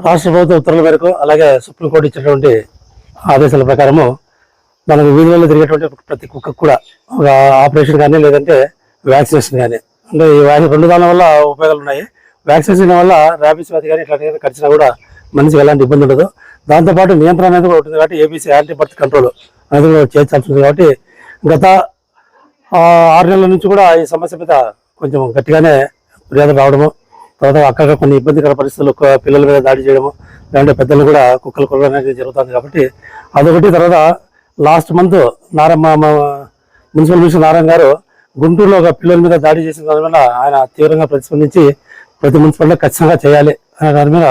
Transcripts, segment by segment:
రాష్ట్ర ప్రభుత్వ ఉత్తర్వుల మేరకు అలాగే సుప్రీంకోర్టు ఇచ్చినటువంటి ఆదేశాల ప్రకారము మనకు వీధులలో తిరిగేటువంటి ప్రతి కుక్కకు కూడా ఒక ఆపరేషన్ కానీ లేదంటే వ్యాక్సినేషన్ కానీ అంటే ఈ రెండు దాని వల్ల ఉపయోగాలు ఉన్నాయి. వ్యాక్సినేషన్ వల్ల ర్యాబీస్ వ్యాధి కానీ ఇట్లా ఖర్చునా కూడా మనిషికి ఎలాంటి ఇబ్బంది ఉండదు. దాంతోపాటు నియంత్రణ అనేది కూడా ఉంటుంది కాబట్టి ఏబీసీ యాంటీ బర్త్ కంట్రోల్ అనేది కూడా చేయాల్సి ఉంటుంది. కాబట్టి గత 6 నెలల నుంచి కూడా ఈ సమస్య మీద కొంచెం గట్టిగానే ఫిర్యాదు రావడము, తర్వాత అక్కడ కొన్ని ఇబ్బందికర పరిస్థితులు పిల్లల మీద దాడి చేయడము, లేదంటే పెద్దలు కూడా కుక్కలు కొట్టడం అనేది జరుగుతుంది. కాబట్టి అదొకటి. తర్వాత last month municipal minister Narayana గారు గుంటూరులో ఒక పిల్లల మీద దాడి చేసిన దాని వల్ల ఆయన తీవ్రంగా ప్రతిస్పందించి ప్రతి మున్సిపాలిటీ ఖచ్చితంగా చేయాలి అనే దాని మీద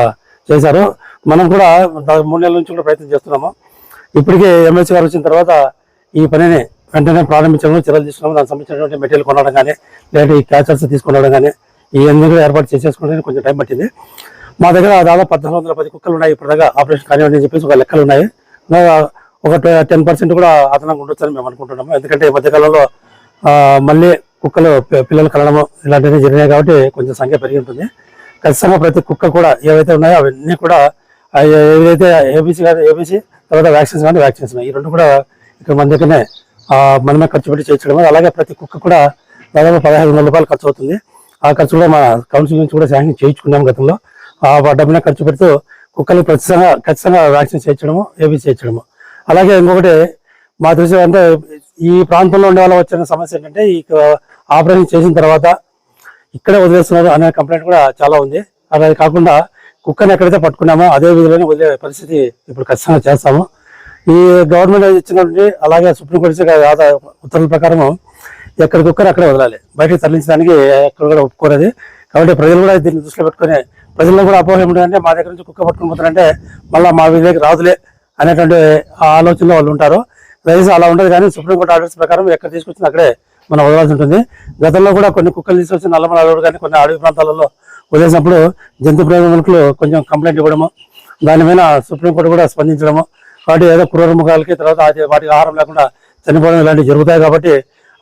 చేశారు. మనం కూడా 3 నెలల నుంచి కూడా ప్రయత్నం చేస్తున్నాము. ఇప్పటికే ఎమ్మెల్సీ గారు వచ్చిన తర్వాత ఈ పనిని వెంటనే ప్రారంభించడం, చర్యలు తీసుకున్నాము. దానికి సంబంధించినటువంటి మెటీరియల్ కొనడం కానీ లేదంటే ఈ క్యాచర్స్ తీసుకునడం కానీ ఇవన్నీ కూడా ఏర్పాటు చేసేసుకోవడానికి కొంచెం టైం పట్టింది. మా దగ్గర దాదాపు 1410 కుక్కలు ఉన్నాయి. ఇప్పటిదాకా ఆపరేషన్ కానివ్వండి అని చెప్పేసి ఒక లెక్కలు ఉన్నాయి. ఒక 10% కూడా అదనంగా ఉండొచ్చని మేము అనుకుంటున్నాము. ఎందుకంటే ఈ మధ్యకాలంలో మళ్ళీ కుక్కలు పిల్లలు కలడము ఇలాంటివి జరిగినాయి కాబట్టి కొంచెం సంఖ్య పెరిగి ఉంటుంది. ఖచ్చితంగా ప్రతి కుక్క కూడా ఏవైతే ఉన్నాయో అవన్నీ కూడా ఏదైతే ఏబీసీ తర్వాత వ్యాక్సిన్స్ కానీ వ్యాక్సినేషన్ ఈ రెండు కూడా ఇక్కడ మన దగ్గరనే మనమే ఖర్చు పెట్టి చేయించడం. అలాగే ప్రతి కుక్క కూడా దాదాపు 1500 రూపాయలు ఖర్చు అవుతుంది. ఆ ఖర్చు కూడా మా కౌన్సిల్ నుంచి కూడా శాంక్షన్ చేయించుకున్నాము గతంలో. ఆ డబ్బున ఖర్చు పెడుతూ కుక్కలు ఖచ్చితంగా వ్యాక్సిన్ చేయించడము, ఏబీసీ చేయించడము. అలాగే ఇంకొకటి మా దృష్టి అంటే ఈ ప్రాంతంలో ఉండే వాళ్ళ వచ్చిన సమస్య ఏంటంటే ఈ ఆపరేషన్ చేసిన తర్వాత ఇక్కడే వదిలేస్తున్నారు అనే కంప్లైంట్ కూడా చాలా ఉంది. అలా కాకుండా కుక్కని ఎక్కడైతే పట్టుకున్నామో అదే విధంగానే వదిలే పరిస్థితి ఇప్పుడు ఖచ్చితంగా చేస్తాము. ఈ గవర్నమెంట్ ఇచ్చినటువంటి అలాగే సుప్రీంకోర్టు ఉత్తర్వుల ప్రకారము ఎక్కడి కుక్కని అక్కడే వదలాలి, బయటకు తరలించడానికి ఎక్కడ కూడా ఒప్పుకోలేదు. కాబట్టి ప్రజలు కూడా దీన్ని దృష్టిలో పెట్టుకుని ప్రజల్లో కూడా అపోహ ఏమిటంటే మా దగ్గర నుంచి కుక్క పట్టుకుని పోతారంటే మళ్ళీ మా వీధిలోకి రాదులే అనేటువంటి ఆలోచనలో వాళ్ళు ఉంటారు. దయచేసి అలా ఉండదు. కానీ సుప్రీంకోర్టు ఆర్డర్స్ ప్రకారం ఎక్కడ తీసుకొచ్చినా అక్కడే మనం వదలాల్సి ఉంటుంది. గతంలో కూడా కొన్ని కుక్కలు తీసుకొచ్చి నల్లమల అడవులు కానీ కొన్ని అడవి ప్రాంతాలలో వదిలేసినప్పుడు జంతు ప్రేమికులు కొంచెం కంప్లైంట్ ఇవ్వడము, దాని మీద సుప్రీంకోర్టు కూడా స్పందించడము. కాబట్టి ఏదో క్రూర ముఖాలకి తర్వాత వాటికి ఆహారం లేకుండా చనిపోవడం ఇలాంటివి జరుగుతాయి. కాబట్టి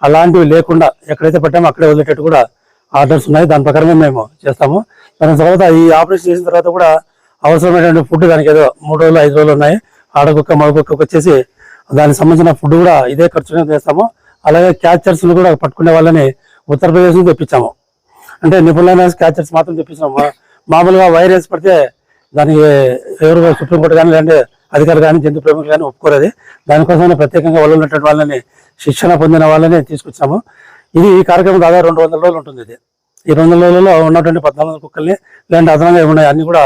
అలాంటివి లేకుండా ఎక్కడైతే పెట్టామో అక్కడే వదిలేటట్టు కూడా ఆర్డర్స్ ఉన్నాయి. దాని ప్రకారమే మేము చేస్తాము. దాని తర్వాత ఈ ఆపరేషన్ చేసిన తర్వాత కూడా అవసరమైనటువంటి ఫుడ్ దానికి ఏదో 3 రోజులు 5 రోజులు ఉన్నాయి. ఆడకుక్క మగకుక్కకు వచ్చేసి దానికి సంబంధించిన ఫుడ్ కూడా ఇదే ఖర్చునే చేస్తాము. అలాగే క్యాచర్స్ కూడా పట్టుకునే వాళ్ళని ఉత్తరప్రదేశ్ నుంచి తెప్పించాము. అంటే నిపుణులైన క్యాచర్స్ మాత్రం తెప్పించాము. మామూలుగా వైరస్ పడితే దానికి ఎవరు సుప్రీంకోర్టు కానీ లేదంటే అధికారులు కానీ జంతు ప్రేమికులు కానీ ఒప్పుకోలేదు. దానికోసమే ప్రత్యేకంగా వాళ్ళు ఉన్నటువంటి వాళ్ళని శిక్షణ పొందిన వాళ్ళని తీసుకొచ్చాము. ఈ కార్యక్రమం దాదాపు 200 రోజులు ఉంటుంది. ఈ 200 రోజుల్లో ఉన్నటువంటి 14 కుక్కల్ని లేదంటే అదనంగా ఏమున్నాయి అన్ని కూడా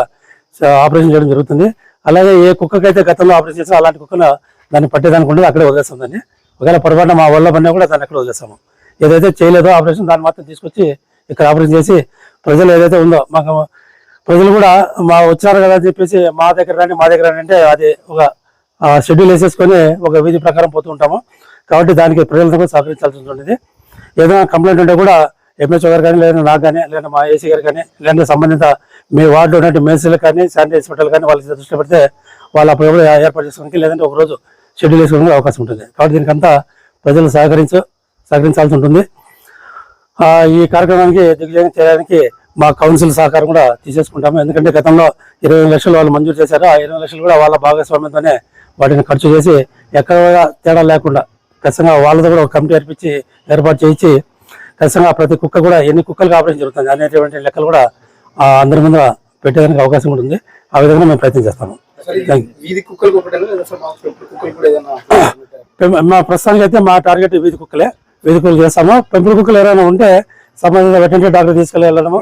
ఆపరేషన్ చేయడం జరుగుతుంది. అలాగే ఏ కుక్కకైతే గతంలో ఆపరేషన్ చేసినా అలాంటి కుక్కను దాన్ని పట్టేదానికి ఉండదు, అక్కడే వదిలేస్తుందని. ఒకవేళ పొరపాటున మా వల్ల పడినా కూడా దాన్ని అక్కడ వదిలేస్తాము. ఏదైతే చేయలేదో ఆపరేషన్ దాన్ని మాత్రం తీసుకొచ్చి ఇక్కడ ఆపరేషన్ చేసి ప్రజలు ఏదైతే ఉందో మాకు ప్రజలు కూడా వచ్చారు కదా అని చెప్పేసి మా దగ్గర రండి అంటే అది ఒక షెడ్యూల్ వేసేసుకొని ఒక విధి ప్రకారం పోతూ ఉంటాము. కాబట్టి దానికి ప్రజలతో కూడా సహకరించాల్సి ఉంటుంది. ఏదైనా కంప్లైంట్ ఉంటే కూడా ఎంఎస్ఓ గారు కానీ లేదంటే నాకు కానీ లేదంటే మా ఏసీ గారు కానీ లేదంటే సంబంధిత మీ వార్డులో ఉన్నట్టు మేసీలకు కానీ శానిటరీ హాస్పిటల్ కానీ వాళ్ళకి దృష్టి పెడితే వాళ్ళు అప్పుడు ఏర్పాటు చేసుకోవడానికి లేదంటే ఒకరోజు షెడ్యూల్ వేసుకోవడానికి అవకాశం ఉంటుంది. కాబట్టి దీనికంతా ప్రజలు సహకరించాల్సి ఉంటుంది. ఈ కార్యక్రమానికి దిగ్విజయం చేయడానికి మా కౌన్సిల్ సహకారం కూడా తీసేసుకుంటాము. ఎందుకంటే గతంలో 20 లక్షలు వాళ్ళు మంజూరు చేశారు. ఆ 20 లక్షలు కూడా వాళ్ళ భాగస్వామ్యంతోనే వాటిని ఖర్చు చేసి ఎక్కడ తేడా లేకుండా ఖచ్చితంగా వాళ్ళతో కూడా ఒక కమిటీ ఏర్పాటు చేయించి ఖచ్చితంగా ప్రతి కుక్క కూడా ఎన్ని కుక్కలకు ఆపరేషన్ జరుగుతుంది అనేటువంటి లెక్కలు కూడా అందరి ముందు పెట్టేదానికి అవకాశం ఉంటుంది. ఆ విధంగా మేము ప్రయత్నం చేస్తాము. మా ప్రస్తుతానికి అయితే మా టార్గెట్ వీధి కుక్కలు చేస్తాము. పెంపుడు కుక్కలు ఎవరైనా ఉంటే సంబంధిత వెటర్నరీ డాక్టర్ తీసుకెళ్ళి వెళ్ళడము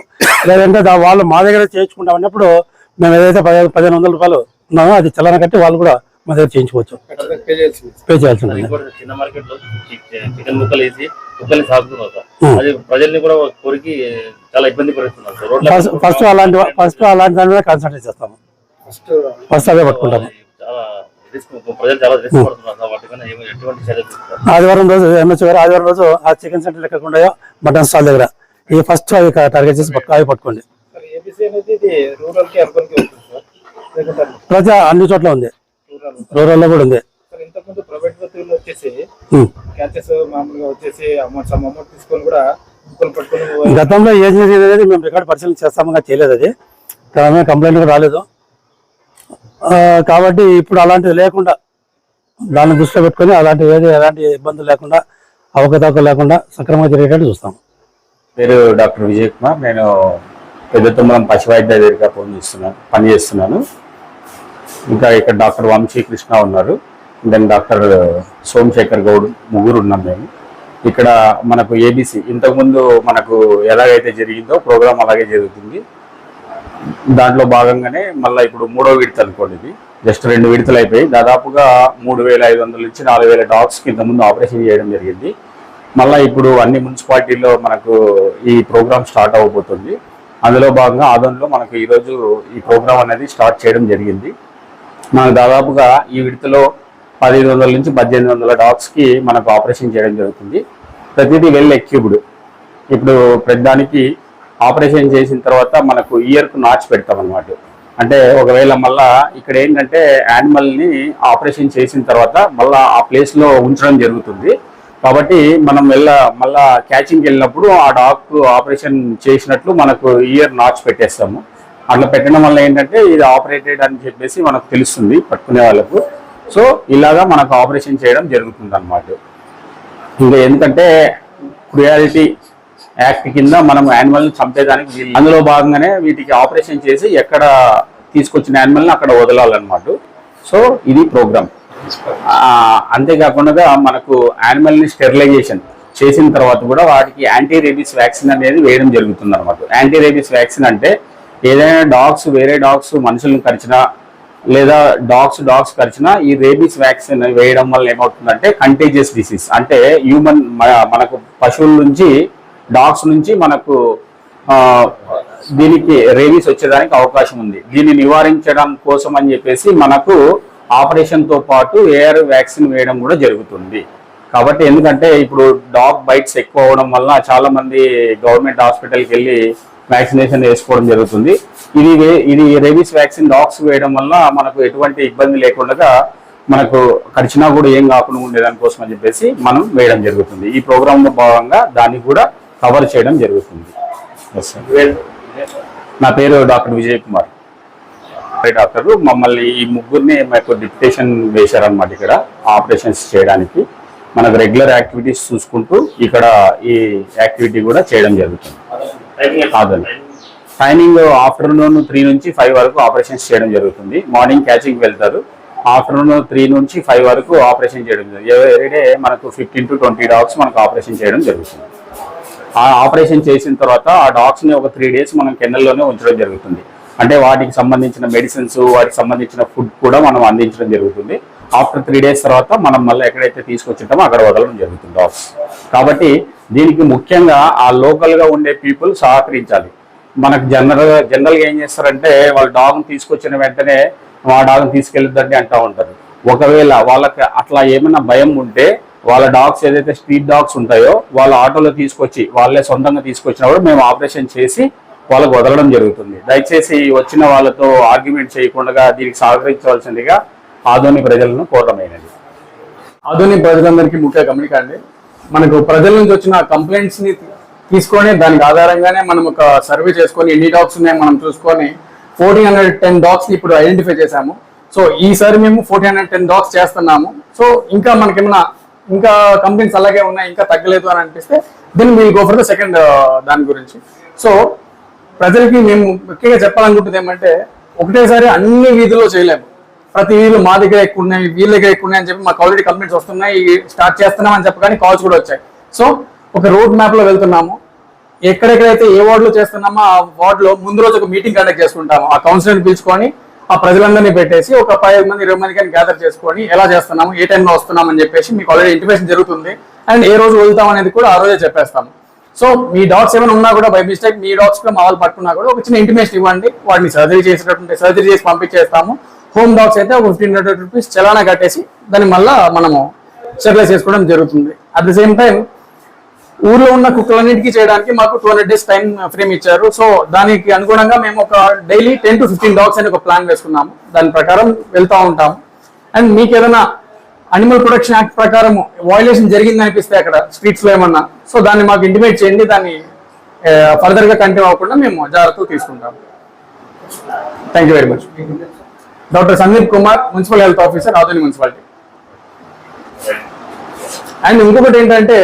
లేదంటే వాళ్ళు మా దగ్గర చేయించుకుంటాం అన్నప్పుడు మేము ఏదైతే 1500 రూపాయలు ఉన్నామో అది చలన కట్టి వాళ్ళు కూడా మా దగ్గర చేయించుకోవచ్చు. పే చేయాల్సి ఉంటుంది. ఫస్ట్ అలాంటి దాని మీద కాన్సన్ట్రేట్ చేస్తాము. ఫస్ట్ అదే పట్టుకుంటాము. ప్రజలు చాలా రిస్క్ పడుతున్నారు వాటికన్నా ఎటువంటి చర్యలు తీసుకుంటారు? ఆదివారం రోజు ఎంఎస్ గారు ఆదివారం రోజు ఆ చికెన్ సెంటర్ ఎక్కడ ఉన్నాయో మటన్ స్టాల్ దగ్గర ఈ ఫస్ట్ అవి టార్గెట్ చేసి అవి పట్టుకోండి. ప్రతి అన్ని చోట్ల ఉంది, రూరల్ లో కూడా ఉంది. ఇంతకుముందు ప్రైవేట్ వ్యక్తులు వచ్చేసి క్యాచెస్ మామూలుగా వచ్చేసి అమౌంట్ తీసుకొని కూడా గతంలో ఏం చేసేది అనేది మేము రికార్డు పరిశీలన చేస్తాము, చేయలేదు. అది కంప్లైంట్ కూడా రాలేదు. కాబట్టి ఇప్పుడు అలాంటివి లేకుండా దాన్ని దృష్టిలో పెట్టుకొని ఎలాంటి ఇబ్బందులు లేకుండా అవకతవకలు లేకుండా సక్రమంగా జరిగేటట్టు చూస్తాం. పేరు డాక్టర్ విజయ్ కుమార్. నేను పెద్దతుమ్మలం పశు వైద్య అధికారిగా పనిచేస్తున్నాను. ఇంకా ఇక్కడ డాక్టర్ వంశీకృష్ణ ఉన్నారు, దెన్ డాక్టర్ సోమశేఖర్ గౌడ్, ముగ్గురు ఉన్నాం మేము ఇక్కడ. మనకు ఏబిసి ఇంతకుముందు మనకు ఎలాగైతే జరిగిందో ప్రోగ్రామ్ అలాగే జరుగుతుంది. దాంట్లో భాగంగానే మళ్ళీ ఇప్పుడు 3వ విడత అనుకోండి. ఇది జస్ట్ 2 విడతలు అయిపోయి దాదాపుగా 3500 నుంచి 4000 డాగ్స్కి ఇంతకుముందు ఆపరేషన్ చేయడం జరిగింది. మళ్ళీ ఇప్పుడు అన్ని మున్సిపాలిటీల్లో మనకు ఈ ప్రోగ్రామ్ స్టార్ట్ అవ్వబోతుంది. అందులో భాగంగా ఆదోన్లో మనకు ఈరోజు ఈ ప్రోగ్రామ్ అనేది స్టార్ట్ చేయడం జరిగింది. మనకు దాదాపుగా ఈ విడతలో 1500 నుంచి 1800 డాగ్స్కి మనకు ఆపరేషన్ చేయడం జరుగుతుంది. ప్రతిదీ వెల్ ఎక్విప్డ్. ఇప్పుడు ప్రతిదానికి ఆపరేషన్ చేసిన తర్వాత మనకు ఇయర్కు నాచ్ పెడతాం అన్నమాట. అంటే ఒకవేళ మళ్ళా ఇక్కడ ఏంటంటే యానిమల్ని ఆపరేషన్ చేసిన తర్వాత మళ్ళీ ఆ ప్లేస్లో ఉంచడం జరుగుతుంది. కాబట్టి మనం మళ్ళా క్యాచింగ్కి వెళ్ళినప్పుడు ఆ డాగ్ ఆపరేషన్ చేసినట్లు మనకు ఇయర్ నాచ్ పెట్టేస్తాము. అట్లా పెట్టడం వల్ల ఏంటంటే ఇది ఆపరేటెడ్ అని చెప్పేసి మనకు తెలుస్తుంది పట్టుకునే వాళ్ళకు. సో ఇలాగా మనకు ఆపరేషన్ చేయడం జరుగుతుంది అన్నమాట. ఇంకా ఎందుకంటే క్రుయాలిటీ యాక్ట్ కింద మనం యానిమల్ని చంపేదానికి అందులో భాగంగానే వీటికి ఆపరేషన్ చేసి ఎక్కడ తీసుకొచ్చిన యానిమల్ని అక్కడ వదలాలన్నమాట. సో ఇది ప్రోగ్రామ్. అంతేకాకుండా మనకు యానిమల్ని స్టెరిలైజేషన్ చేసిన తర్వాత కూడా వాటికి యాంటీ రేబీస్ వ్యాక్సిన్ అనేది వేయడం జరుగుతుంది అనమాట. యాంటీ రేబీస్ వ్యాక్సిన్ అంటే ఏదైనా వేరే డాగ్స్ మనుషులను కరిచినా లేదా డాగ్స్ కరిచినా ఈ రేబీస్ వ్యాక్సిన్ వేయడం వల్ల ఏమవుతుందంటే కంటేజియస్ డిసీజ్ అంటే మనకు పశువుల నుంచి డాగ్స్ నుంచి మనకు దీనికి రేబీస్ వచ్చేదానికి అవకాశం ఉంది. దీన్ని నివారించడం కోసం అని చెప్పేసి మనకు ఆపరేషన్తో పాటు ఏఆర్ వ్యాక్సిన్ వేయడం కూడా జరుగుతుంది. కాబట్టి ఎందుకంటే ఇప్పుడు డాగ్ బైట్స్ ఎక్కువ అవడం వల్ల చాలా మంది గవర్నమెంట్ హాస్పిటల్కి వెళ్ళి వ్యాక్సినేషన్ వేసుకోవడం జరుగుతుంది. ఇది రేబీస్ వ్యాక్సిన్ డాగ్స్ వేయడం వల్ల మనకు ఎటువంటి ఇబ్బంది లేకుండా మనకు కరిచినా కూడా ఏం కాకుండా ఉండేదానికోసం అని చెప్పేసి మనం వేయడం జరుగుతుంది. ఈ ప్రోగ్రాంలో భాగంగా దాన్ని కూడా కవర్ చేయడం జరుగుతుంది. నా పేరు డాక్టర్ విజయ్ కుమార్. డాక్టర్ మమ్మల్ని ఈ ముగ్గురిని మాకు డిప్యుటేషన్ వేశారనమాట ఇక్కడ ఆపరేషన్స్ చేయడానికి. మనకు రెగ్యులర్ యాక్టివిటీస్ చూసుకుంటూ ఇక్కడ ఈ యాక్టివిటీ కూడా చేయడం జరుగుతుంది. టైమింగ్ ఆఫ్టర్నూన్ 3 నుంచి 5 వరకు ఆపరేషన్స్ చేయడం జరుగుతుంది. మార్నింగ్ క్యాచింగ్కి వెళ్తారు, ఆఫ్టర్నూన్ 3 నుంచి 5 వరకు ఆపరేషన్ చేయడం జరుగుతుంది. ఎవ్రీడే మనకు 15 to 20 డాగ్స్ మనకు ఆపరేషన్ చేయడం జరుగుతుంది. ఆ ఆపరేషన్ చేసిన తర్వాత ఆ డాగ్స్ని ఒక 3 days మనం కెన్నెల్లోనే ఉంచడం జరుగుతుంది. అంటే వాటికి సంబంధించిన మెడిసిన్స్, వాటికి సంబంధించిన ఫుడ్ కూడా మనం అందించడం జరుగుతుంది. ఆఫ్టర్ 3 days తర్వాత మనం మళ్ళీ ఎక్కడైతే తీసుకొచ్చింటామో అక్కడ వదలడం జరుగుతుంది డాగ్స్. కాబట్టి దీనికి ముఖ్యంగా ఆ లోకల్గా ఉండే పీపుల్ సహకరించాలి. మనకు జనరల్గా ఏం చేస్తారంటే వాళ్ళు డాగ్ని తీసుకొచ్చిన వెంటనే ఆ డాగ్ని తీసుకెళ్ళొద్దండి అంటూ ఉంటారు. ఒకవేళ వాళ్ళకి అట్లా ఏమైనా భయం ఉంటే వాళ్ళ డాగ్స్ ఏదైతే స్ట్రీట్ డాగ్స్ ఉంటాయో వాళ్ళ ఆటోలో తీసుకొచ్చి వాళ్ళే సొంతంగా తీసుకొచ్చినప్పుడు మేము ఆపరేషన్ చేసి వాళ్ళకు వదలడం జరుగుతుంది. దయచేసి వచ్చిన వాళ్ళతో ఆర్గ్యుమెంట్ చేయకుండా దీనికి సహకరించవలసిందిగా ఆధునిక ప్రజలను కోరమైనది. ఆధునిక ప్రజలందరికీ ముఖ్య గమనిక అండి, మనకు ప్రజల నుంచి వచ్చిన కంప్లైంట్స్ ని తీసుకొని దానికి ఆధారంగానే మనం ఒక సర్వే చేసుకొని ఎన్ని డాగ్స్ ఉన్నాయో మనం చూసుకొని 1410 డాగ్స్ ని ఇప్పుడు ఐడెంటిఫై చేశాము. సో ఈసారి మేము 1410 డాగ్స్ చేస్తున్నాము. సో ఇంకా మనకేమైనా ఇంకా కంప్లైంట్స్ అలాగే ఉన్నాయి, ఇంకా తగ్గలేదు అని అనిపిస్తే then will go for the second దాని గురించి. సో ప్రజలకి మేము ముఖ్యంగా చెప్పాలనుకుంటుంది ఏమంటే ఒకటేసారి అన్ని వీధుల్లో చేయలేము. ప్రతి వీళ్ళు మా దగ్గర ఎక్కువ ఉన్నాయి, వీళ్ళ దగ్గర ఎక్కువ ఉన్నాయి అని చెప్పి మాకు ఆల్రెడీ కంప్లైంట్స్ వస్తున్నాయి, స్టార్ట్ చేస్తున్నాం అని చెప్పగానే కాల్స్ కూడా వచ్చాయి. సో ఒక రోడ్ మ్యాప్ లో వెళ్తున్నాము, ఎక్కడెక్కడైతే ఏ వార్డులో చేస్తున్నామో ఆ వార్డులో ముందు రోజు ఒక మీటింగ్ కండక్ట్ చేసుకుంటాము. ఆ కౌన్సిలర్ని పిలుచుకొని ఆ ప్రజలందరినీ పెట్టేసి ఒక 5 మంది 20 మంది కానీ గ్యాదర్ చేసుకొని ఎలా చేస్తున్నాము, ఏ టైంలో వస్తున్నాం అని చెప్పేసి మీకు ఆల్రెడీ ఇంటిమేషన్ జరుగుతుంది. అండ్ ఏ రోజు వెళ్తాం అనేది కూడా ఆ రోజే చెప్పేస్తాము. సో మీ డాగ్స్ ఏమైనా ఉన్నా కూడా బై మిస్టేక్ మీ డాగ్స్ కూడా మా వాళ్ళు పట్టుకున్నా కూడా ఒక చిన్న ఇంటిమేషన్ ఇవ్వండి, వాటిని సర్జరీ చేసేటట్టుంటే సర్జరీ చేసి పంపించేస్తాము. హోమ్ డాగ్స్ అయితే ఒక 1500 రూపీస్ చలానా కట్టేసి దాన్ని మళ్ళీ మనము స్టెరిలైజ్ చేసుకోవడం జరుగుతుంది. అట్ ది సేమ్ టైం ఊర్లో ఉన్న కుక్కలన్నింటికి చేయడానికి మాకు 200 days టైం ఫ్రేమ్ ఇచ్చారు. సో దానికి అనుగుణంగా మేము ఒక డైలీ 10 to 15 డాగ్స్ అని ఒక ప్లాన్ వేసుకున్నాము. దాని ప్రకారం వెళ్తూ ఉంటాము. అండ్ మీకు ఏదైనా అనిమల్ ప్రొటెక్షన్ యాక్ట్ ప్రకారం వయలేషన్ జరిగింది అనిపిస్తే అక్కడ స్ట్రీట్స్ లో ఏమన్నా, సో దాన్ని మాకు ఇంటిమేట్ చేయండి. దాన్ని ఫర్దర్ గా కంటిన్యూ అవ్వకుండా మేము జాగ్రత్తలు తీసుకుంటాము. Thank you very much. Doctor Sandeep Kumar, municipal health officer, Adoni municipality. And ఇంకొకటి ఏంటంటే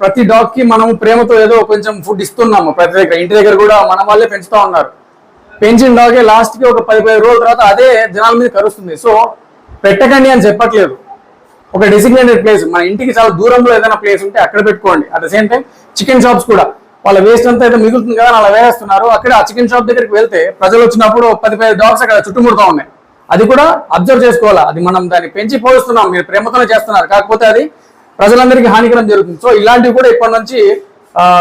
ప్రతి డాగ్ కి మనం ప్రేమతో ఏదో కొంచెం ఫుడ్ ఇస్తున్నాము. ప్రతి దగ్గర ఇంటి దగ్గర కూడా మన వాళ్ళే పెంచుతా ఉన్నారు. పెంచిన డాగే లాస్ట్ కి ఒక 10-15 రోజుల తర్వాత అదే జనాల మీద కరుస్తుంది. సో పెట్టకండి అని చెప్పట్లేదు. ఒక డెసిగ్నేటెడ్ ప్లేస్, మన ఇంటికి చాలా దూరంలో ఏదైనా ప్లేస్ ఉంటే అక్కడ పెట్టుకోండి. At the same time chicken shops కూడా వాళ్ళ వేస్ట్ అంతా అయితే మిగులుతుంది కదా అలా వేస్తున్నారు. అక్కడ ఆ చికెన్ షాప్ దగ్గరికి వెళ్తే ప్రజలు వచ్చినప్పుడు 10-15 డాగ్స్ అక్కడ చుట్టుముడుతూ ఉన్నాయి. అది కూడా అబ్జర్వ్ చేసుకోవాలా. అది మనం దాన్ని పెంచి పోస్తున్నాం, మీరు ప్రేమతోనే చేస్తున్నారు, కాకపోతే అది ప్రజలందరికీ హానికరం జరుగుతుంది. సో ఇలాంటివి కూడా ఇప్పటి నుంచి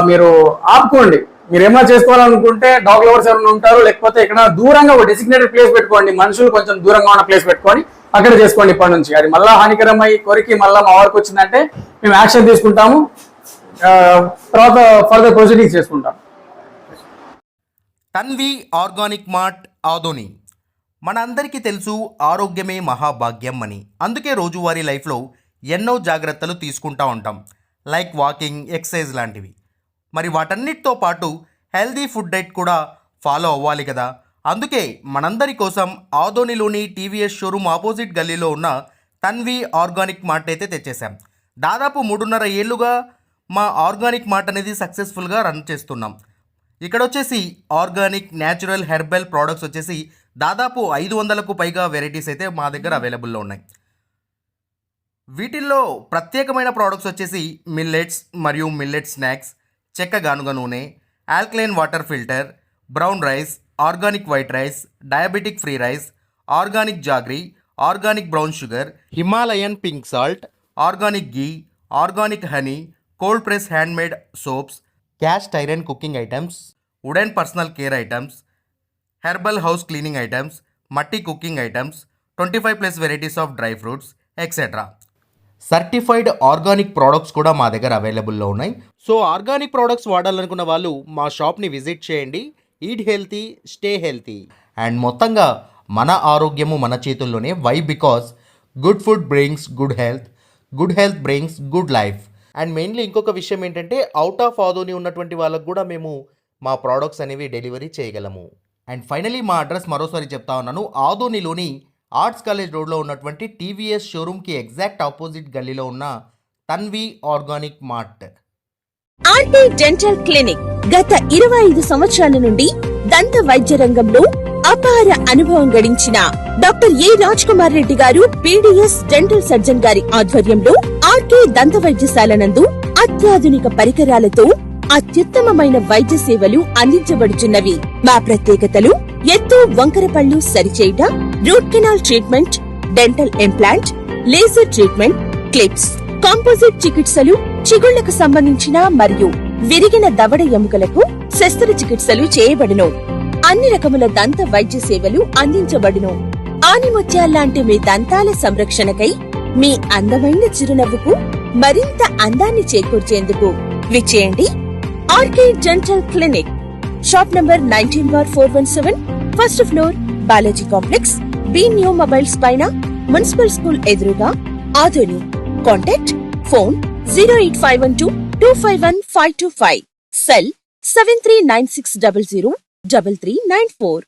మీరు ఆపుకోండి. మీరు ఏమైనా చేసుకోవాలనుకుంటే డాగ్ లవర్స్ ఎవరైనా ఉంటారు, లేకపోతే ఇక్కడ దూరంగా ఒక డెసిగ్నేటెడ్ ప్లేస్ పెట్టుకోండి. మనుషులు కొంచెం దూరంగా ఉన్న ప్లేస్ పెట్టుకొని అక్కడ చేసుకోండి ఇప్పటి నుంచి. అది మళ్ళీ హానికరమై కొరికి మళ్ళీ మా వరకు వచ్చిందంటే మేము యాక్షన్ తీసుకుంటాము. తర్వాత ఫర్దర్ ప్రొసీడింగ్స్ చేసుకుంటాం. Tanvi organic mart Adoni. మన అందరికీ తెలుసు ఆరోగ్యమే మహాభాగ్యం అని. అందుకే రోజువారీ లైఫ్లో ఎన్నో జాగ్రత్తలు తీసుకుంటూ ఉంటాం, లైక్ వాకింగ్, ఎక్సర్సైజ్ లాంటివి. మరి వాటన్నిటితో పాటు హెల్దీ ఫుడ్ డైట్ కూడా ఫాలో అవ్వాలి కదా. అందుకే మనందరి కోసం ఆదోనిలోని టీవీఎస్ షోరూమ్ ఆపోజిట్ గల్లీలో ఉన్న తన్వి ఆర్గానిక్ మార్ట్ అయితే తెచ్చేసాం. దాదాపు 3.5 ఏళ్ళుగా మా ఆర్గానిక్ మార్ట్ అనేది సక్సెస్ఫుల్గా రన్ చేస్తున్నాం. ఇక్కడ వచ్చేసి ఆర్గానిక్, న్యాచురల్, హెర్బల్ ప్రోడక్ట్స్ వచ్చేసి దాదాపు 500కు పైగా వెరైటీస్ అయితే మా దగ్గర అవైలబుల్లో ఉన్నాయి. వీటిల్లో ప్రత్యేకమైన ప్రోడక్ట్స్ వచ్చేసి మిల్లెట్స్ మరియు మిల్లెట్ స్నాక్స్, చెక్క గానుగ నూనె, alkaline water filter, brown rice, organic white rice, diabetic free rice, organic jaggery, organic brown sugar, Himalayan pink salt, organic ghee, organic honey, cold press handmade soaps, cast iron cooking items, wooden personal care items, herbal house cleaning items, మట్టి cooking items, 25+ varieties of dry fruits etcetera. Certified organic products కూడా మా దగ్గర అవైలబుల్లో ఉన్నాయి. So organic products వాడాలనుకున్న వాళ్ళు మా షాప్ని visit చేయండి. Eat healthy, stay healthy. And మొత్తంగా మన ఆరోగ్యము మన చేతుల్లోనే. Why? Because good food brings good health brings good life. And mainly ఇంకొక విషయం ఏంటంటే అవుట్ ఆఫ్ ఆదోని ఉన్నటువంటి వాళ్ళకు కూడా మేము మా ప్రోడక్ట్స్ అనేవి డెలివరీ చేయగలము. అండ్ ఫైనలీ మా అడ్రస్ మరోసారి చెప్తా ఉన్నాను. ఆదోనిలోని ఆర్ట్స్ కాలేజ్ రోడ్లో ఉన్నటువంటి టీవీఎస్ షోరూమ్కి ఎగ్జాక్ట్ ఆపోజిట్ గల్లీలో ఉన్న Tanvi organic mart. RT dental clinic గత 25 సంవత్సరాల నుండి దంత వైద్య రంగంలో అపార అనుభవం గడించిన డాక్టర్ ఏ రాజ్ కుమార్ రెడ్డి గారు పీడీఎస్ డెంటల్ సర్జన్ గారి ఆధ్వర్యంలో ఆర్కే దంత వైద్యశాల నందు అత్యాధునిక పరికరాలతో అత్యుత్తమమైన వైద్య సేవలు అందించబడుచున్నవి. మా ప్రత్యేకతలు: ఎత్తు వంకర పళ్ళు సరిచేయుట, root canal treatment, dental implant, laser treatment, clips, composite చికిత్సలు, చిగుళ్లకు సంబంధించిన మరియు విరిగిన దవడ ఎముకలకు శస్త్రచికిత్సలు చేయబడును. అన్ని రకముల దంత వైద్య సేవలు అందించబడును. ఆనిముత్యాల్లాంటి మీ దంతాల సంరక్షణకై మీ అందమైన చిరునవ్వుకు మరింత అందాన్ని చేకూర్చేందుకు విచ్చేయండి RK dental clinic. Shop number 19/417, first floor, Balaji complex, B new mobiles పైన, మున్సిపల్ స్కూల్ ఎదురుగా, ఆదోని. Contact phone 08512251525, cell 7396003394.